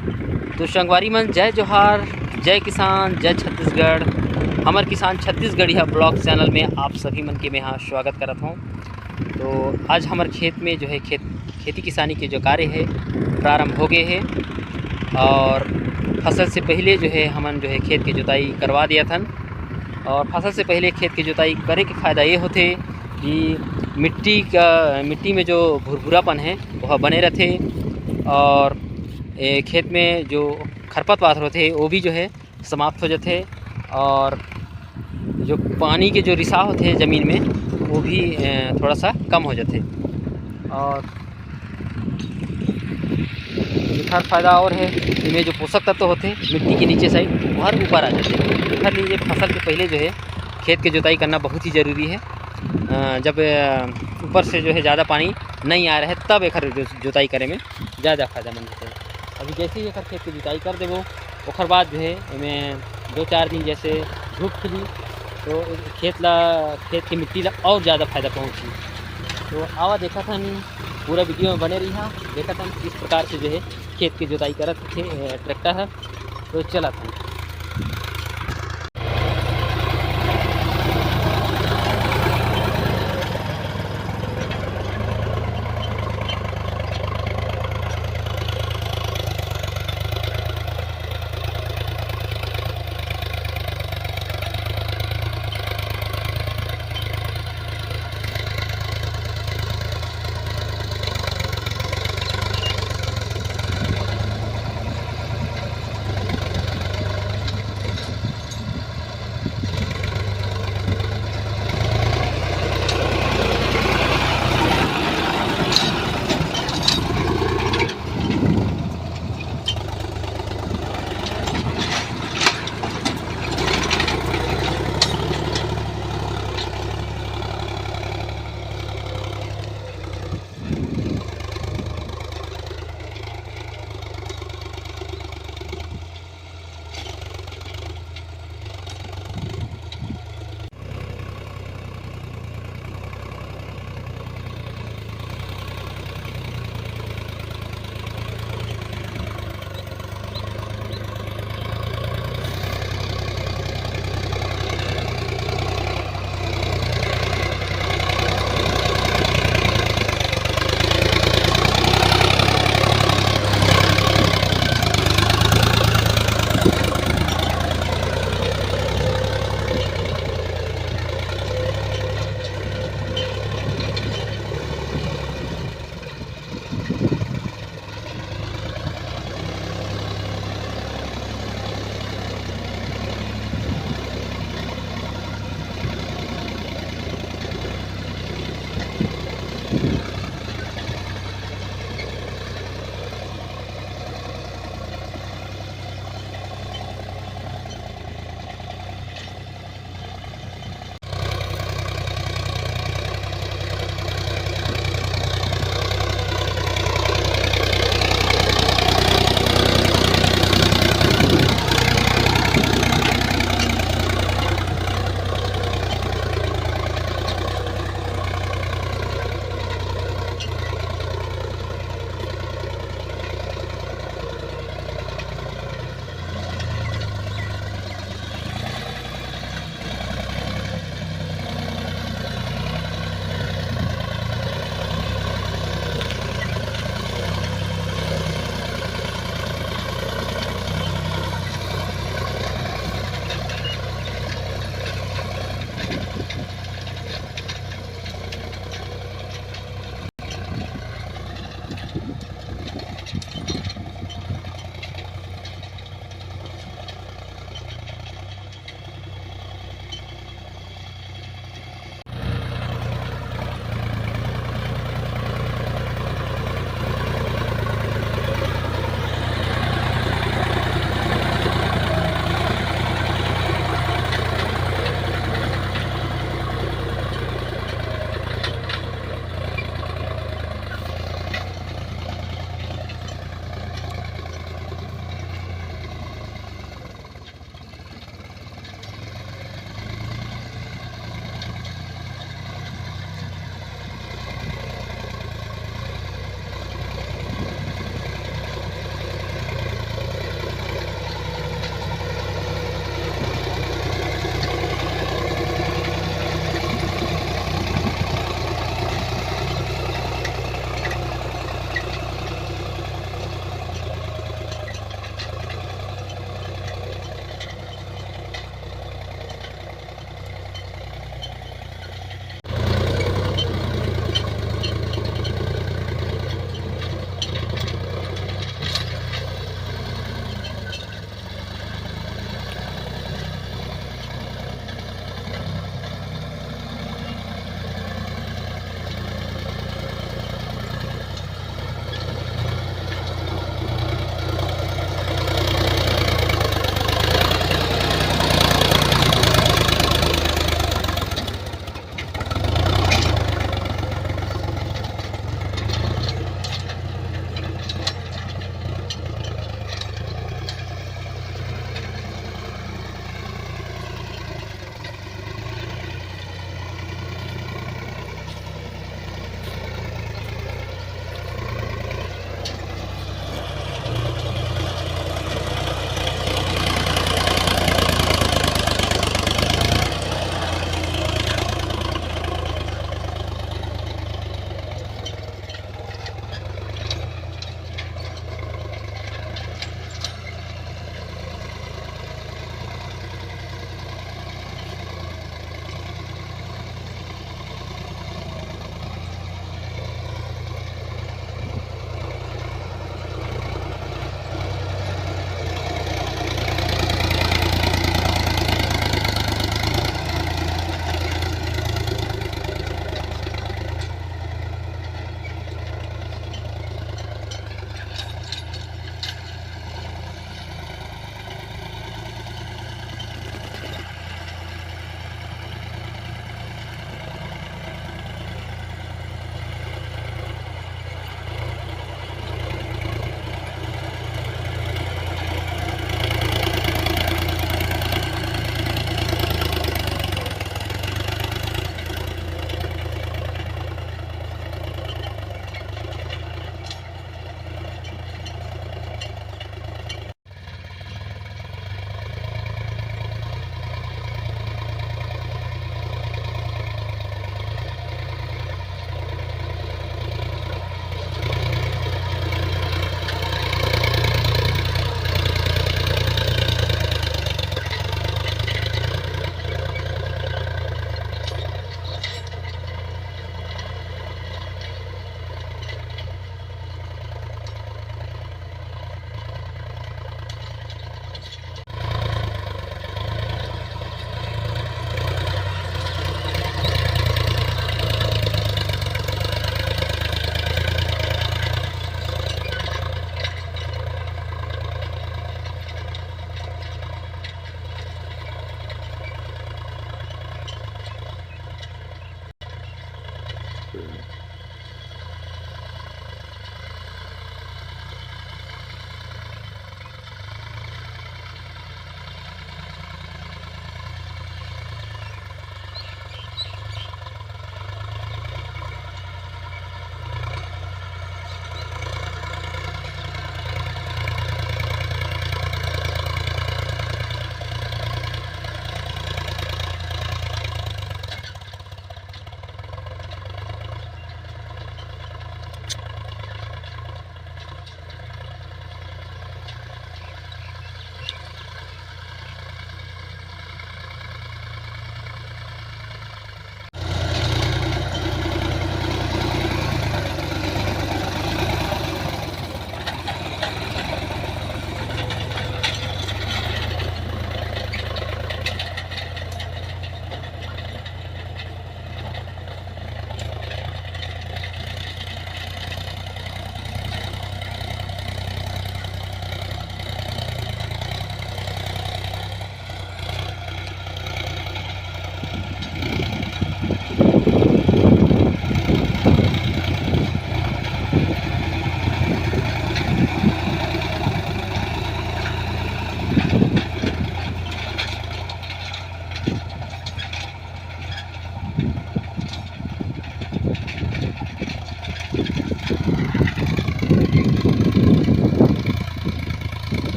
तो संगवारी मन जय जोहार, जय किसान, जय छत्तीसगढ़। हमर किसान छत्तीसगढ़िया ब्लॉग चैनल में आप सभी मन के मैं यहाँ स्वागत करत हूँ। तो आज हमार खेत में जो है खेती किसानी के जो कार्य है प्रारंभ हो गए हैं और फसल से पहले जो है हमन जो है खेत की जुताई करवा दिया था। और फसल से पहले खेत की जुताई करे के फ़ायदा ये होते कि मिट्टी में जो भुरभुरापन है वह बने रहते और खेत में जो खरपतवार होते वो भी जो है समाप्त हो जाते और जो पानी के जो रिसाव होते हैं ज़मीन में वो भी थोड़ा सा कम हो जाते। और एक हर फायदा और है इनमें जो पोषक तत्व होते हैं मिट्टी के नीचे साइड हर ऊपर आ जाते हैं। हर लिए फसल के पहले जो है खेत की जुताई करना बहुत ही ज़रूरी है। जब ऊपर से जो है ज़्यादा पानी नहीं आ रहा है तब एक जुताई करे में ज़्यादा फायदेमंद होता है। अभी जैसे ही एक खेत की जुताई कर देवो ओकर बाद जो है इमें 2-4 दिन जैसे धूप खिली तो खेत की मिट्टी ला और ज़्यादा फायदा पहुँची। तो आवा देखा था पूरा वीडियो में बने रही देखा था किस प्रकार से जो है खेत की जुताई करत थे ट्रैक्टर है। तो चला था।